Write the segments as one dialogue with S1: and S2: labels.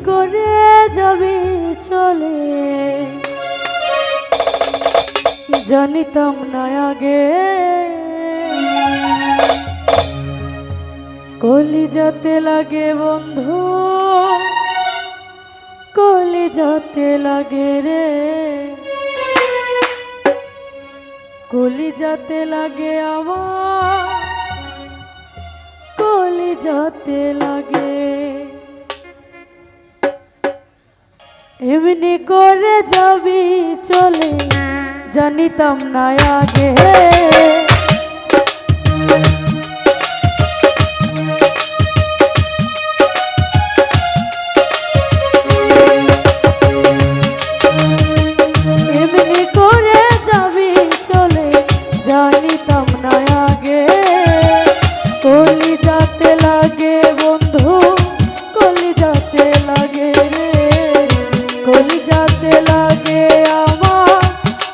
S1: করে যাবি চলে, জানিতাম না আগে কলিজাতে লাগে বন্ধু, কলিজাতে লাগে রে, কলিজাতে লাগে আমার, কলিজাতে লাগে। এমনি করে যাবি চলে, জানিতাম না আগে এমনি করে যাবি চলে, জানিতাম না আগে কলিজাতে লাগে বন্ধু, কলিজাতে লাগে রে, কলিজাতে লাগে আমার,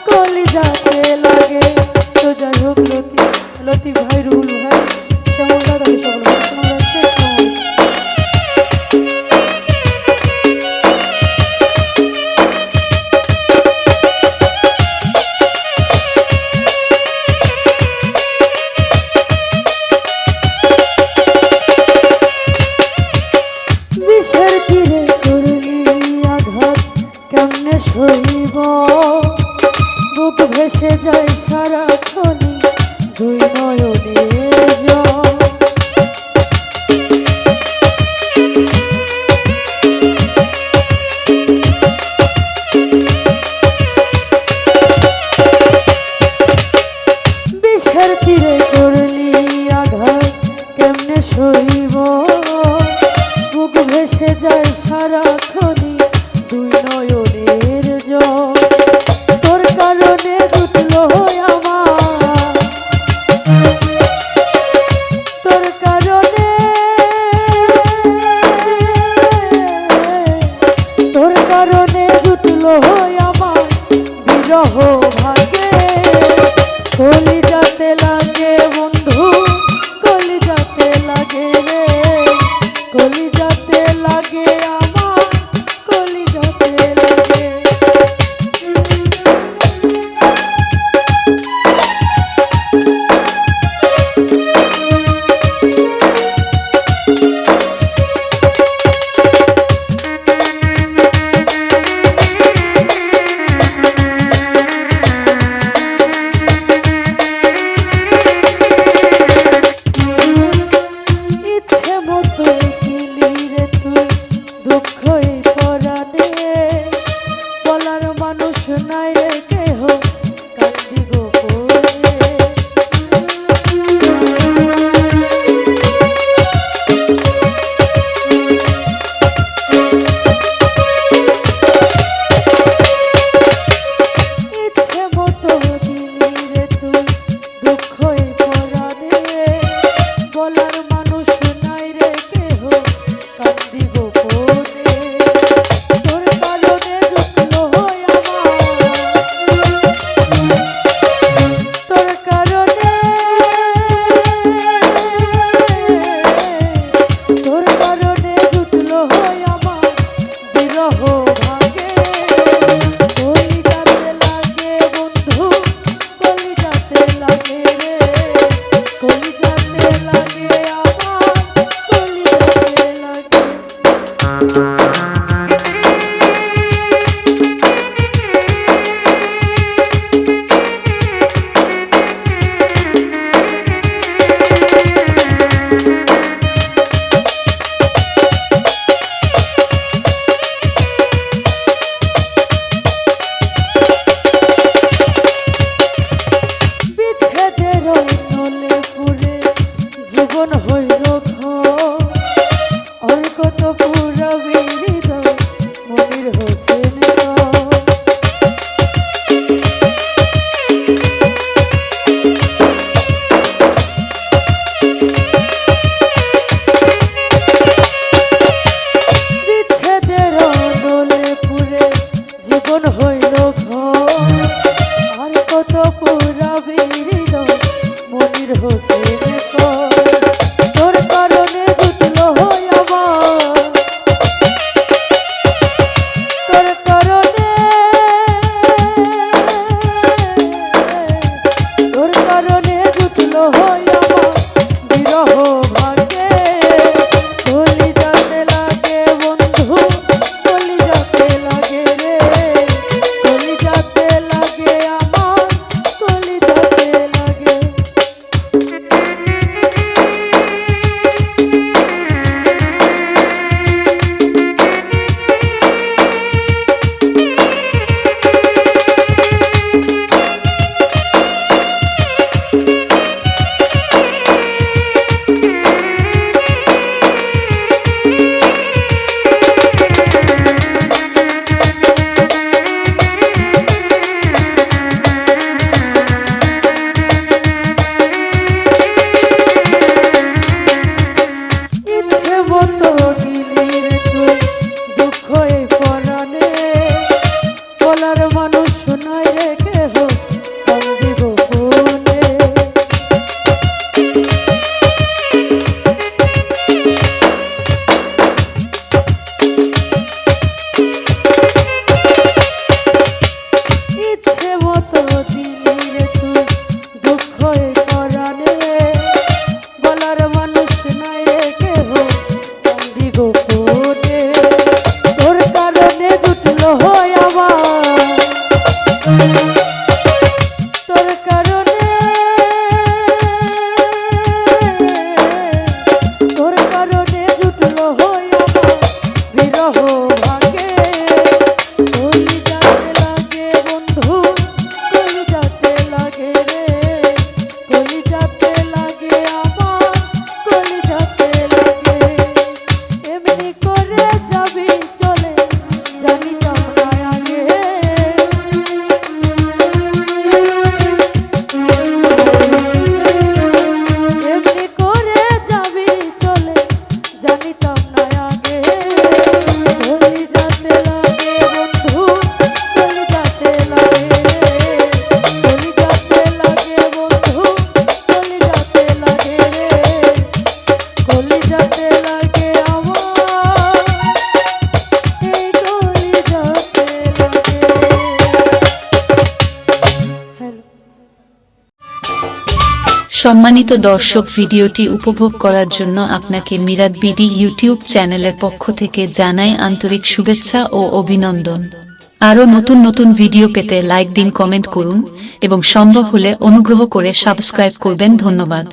S1: কলিজাতে লাগে। তো যাই হোক লতিফ ভাই, রুহুল ভাই, শ্যামল দাদা, সকল বিষের তীরে করলি আঘাত কেমনে সইব, বুক ভেসে যায় সারাক্ষণই দুই নয়নের জল। বিষের তীরে করলি আঘাত কেমনে সইব, বুক ভেসে যায় সারাক্ষণই দুই নয়নের জল। তোর কারণে জুটলো আমার, তোর কারণে, তোর কারণে জুটলো আমার বিরহ ভাগে, কলিজাতে লাগে বন্ধু, কলিজাতে লাগে রে, কলিজাতে লাগে আমার, কলিজাতে লাগে। জীবন হইল কত পুরবি
S2: সম্মানিত দর্শক, ভিডিওটি উপভোগ করার জন্য আপনাকে মিরাত বিডি ইউটিউব চ্যানেলের পক্ষ থেকে জানাই আন্তরিক শুভেচ্ছা ও অভিনন্দন। আরও নতুন নতুন ভিডিও পেতে লাইক দিন, কমেন্ট করুন এবং সম্ভব হলে অনুগ্রহ করে সাবস্ক্রাইব করবেন। ধন্যবাদ।